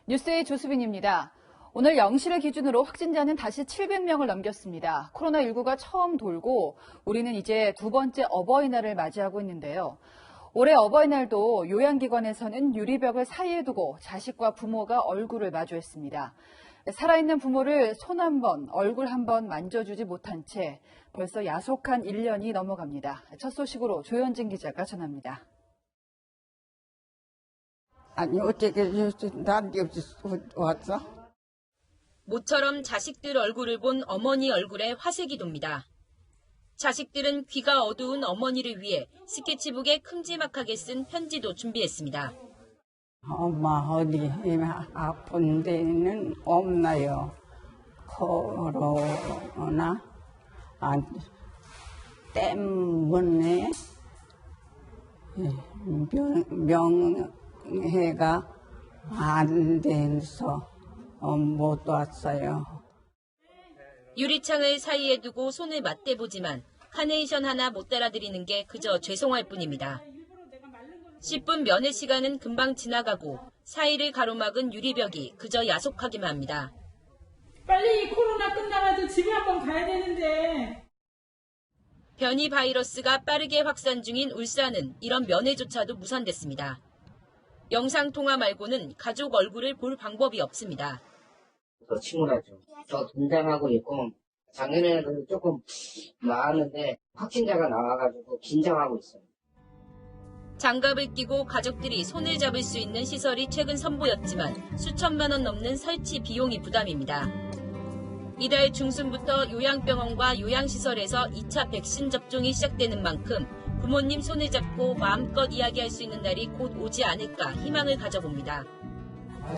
뉴스의 조수빈입니다. 오늘 0시를 기준으로 확진자는 다시 700명을 넘겼습니다. 코로나19가 처음 돌고 우리는 이제 두 번째 어버이날을 맞이하고 있는데요. 올해 어버이날도 요양기관에서는 유리벽을 사이에 두고 자식과 부모가 얼굴을 마주했습니다. 살아있는 부모를 손 한 번, 얼굴 한 번 만져주지 못한 채 벌써 야속한 1년이 넘어갑니다. 첫 소식으로 조현진 기자가 전합니다. 아니 어떻게 난리 없이 왔어? 모처럼 자식들 얼굴을 본 어머니 얼굴에 화색이 돕니다. 자식들은 귀가 어두운 어머니를 위해 스케치북에 큼지막하게 쓴 편지도 준비했습니다. 엄마 어디 아픈 데는 없나요? 코로나 때문에 명예가 안 돼서 못 왔어요. 유리창을 사이에 두고 손을 맞대보지만 카네이션 하나 못 따라드리는 게 그저 죄송할 뿐입니다. 10분 면회 시간은 금방 지나가고 사이를 가로막은 유리벽이 그저 야속하기만 합니다. 빨리 코로나 끝나가지고 집에 한번 가야 되는데. 변이 바이러스가 빠르게 확산 중인 울산은 이런 면회조차도 무산됐습니다. 영상통화 말고는 가족 얼굴을 볼 방법이 없습니다. 더 침울하죠. 저 긴장하고 있고 작년에는 조금 나았는데 확진자가 나와가지고 긴장하고 있어요. 장갑을 끼고 가족들이 손을 잡을 수 있는 시설이 최근 선보였지만 수천만 원 넘는 설치 비용이 부담입니다. 이달 중순부터 요양병원과 요양시설에서 2차 백신 접종이 시작되는 만큼 부모님 손을 잡고 마음껏 이야기할 수 있는 날이 곧 오지 않을까 희망을 가져봅니다.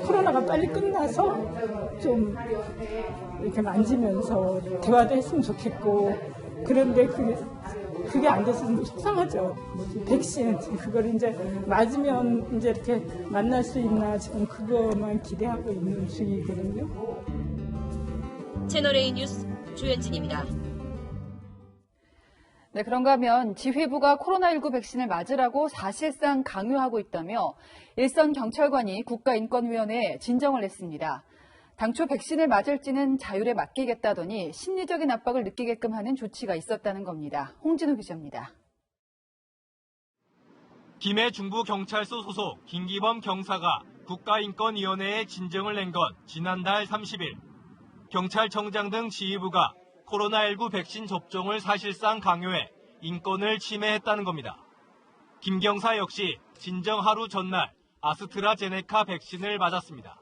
코로나가 빨리 끝나서 좀 이렇게 만지면서 대화도 했으면 좋겠고, 그런데 그게 안 돼서 좀 속상하죠. 백신 그걸 이제 맞으면 이제 이렇게 만날 수 있나 지금 그거만 기대하고 있는 중이거든요. 채널A 뉴스 조현진입니다. 네, 그런가 하면 지휘부가 코로나19 백신을 맞으라고 사실상 강요하고 있다며 일선 경찰관이 국가인권위원회에 진정을 했습니다. 당초 백신을 맞을지는 자율에 맡기겠다더니 심리적인 압박을 느끼게끔 하는 조치가 있었다는 겁니다. 홍진호 기자입니다. 김해 중부경찰서 소속 김기범 경사가 국가인권위원회에 진정을 낸 건 지난달 30일. 경찰청장 등 지휘부가 코로나19 백신 접종을 사실상 강요해 인권을 침해했다는 겁니다. 김 경사 역시 진정 하루 전날 아스트라제네카 백신을 맞았습니다.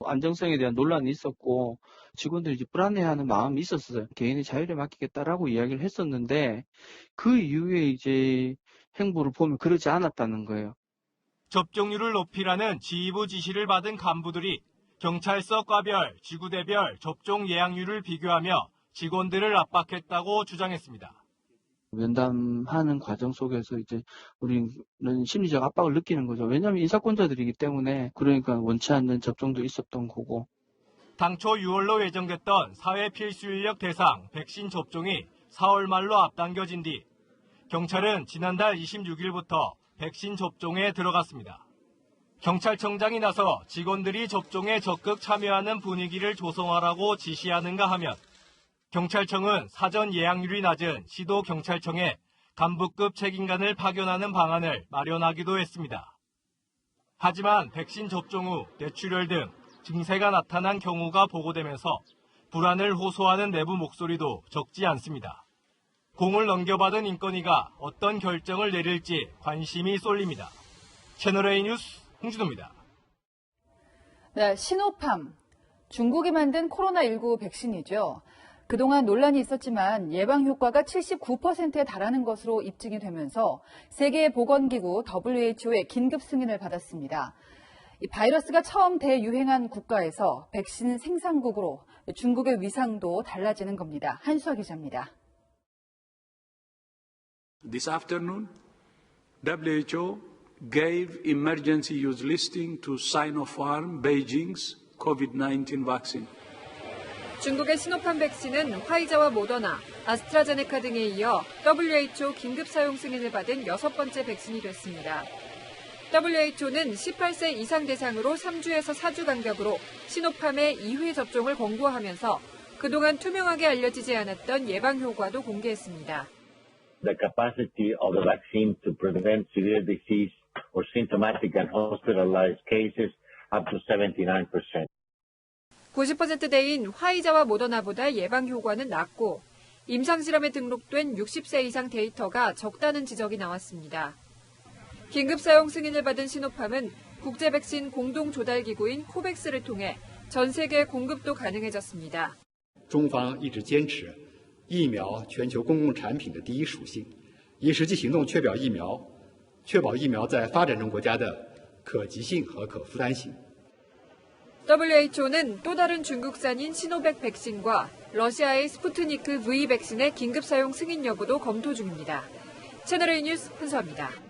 안정성에 대한 논란이 있었고 직원들이 이제 불안해하는 마음이 있었어요. 개인의 자율에 맡기겠다라고 이야기를 했었는데 그 이후에 이제 행보를 보면 그러지 않았다는 거예요. 접종률을 높이라는 지휘부 지시를 받은 간부들이 경찰서 과별, 지구대별 접종 예약률을 비교하며 직원들을 압박했다고 주장했습니다. 면담하는 과정 속에서 이제 우리는 심리적 압박을 느끼는 거죠. 왜냐하면 인사권자들이기 때문에 그러니까 원치 않는 접종도 있었던 거고. 당초 6월로 예정됐던 사회 필수 인력 대상 백신 접종이 4월 말로 앞당겨진 뒤 경찰은 지난달 26일부터 백신 접종에 들어갔습니다. 경찰청장이 나서 직원들이 접종에 적극 참여하는 분위기를 조성하라고 지시하는가 하면 경찰청은 사전 예약률이 낮은 시도경찰청에 간부급 책임관을 파견하는 방안을 마련하기도 했습니다. 하지만 백신 접종 후 뇌출혈 등 증세가 나타난 경우가 보고되면서 불안을 호소하는 내부 목소리도 적지 않습니다. 공을 넘겨받은 인권위가 어떤 결정을 내릴지 관심이 쏠립니다. 채널A 뉴스 홍진호입니다. 네, 시노팜. 중국이 만든 코로나19 백신이죠. 그동안 논란이 있었지만 예방 효과가 79%에 달하는 것으로 입증이 되면서 세계보건기구 WHO의 긴급 승인을 받았습니다. 이 바이러스가 처음 대유행한 국가에서 백신 생산국으로 중국의 위상도 달라지는 겁니다. 한수아 기자입니다. This afternoon, WHO gave emergency use listing to Sinopharm Beijing's COVID-19 vaccine. 중국의 시노팜 백신은 화이자와 모더나, 아스트라제네카 등에 이어 WHO 긴급 사용 승인을 받은 6번째 백신이 됐습니다. WHO는 18세 이상 대상으로 3주에서 4주 간격으로 시노팜의 2회 접종을 권고하면서 그동안 투명하게 알려지지 않았던 예방 효과도 공개했습니다. The capacity of the vaccine to prevent severe disease or symptomatic and hospitalized cases up to 79%. 90%대인 화이자와 모더나보다 예방 효과는 낮고 임상실험에 등록된 60세 이상 데이터가 적다는 지적이 나왔습니다. 긴급 사용 승인을 받은 시노팜은 국제 백신 공동 조달 기구인 코백스를 통해 전 세계 공급도 가능해졌습니다. 中方一直坚持疫苗全球公共产品的第一属性，以实际行动确保疫苗在发展中国家的可及性和可负担性。 WHO는 또 다른 중국산인 시노백 백신과 러시아의 스푸트니크 V 백신의 긴급 사용 승인 여부도 검토 중입니다. 채널A 뉴스 훈서입니다.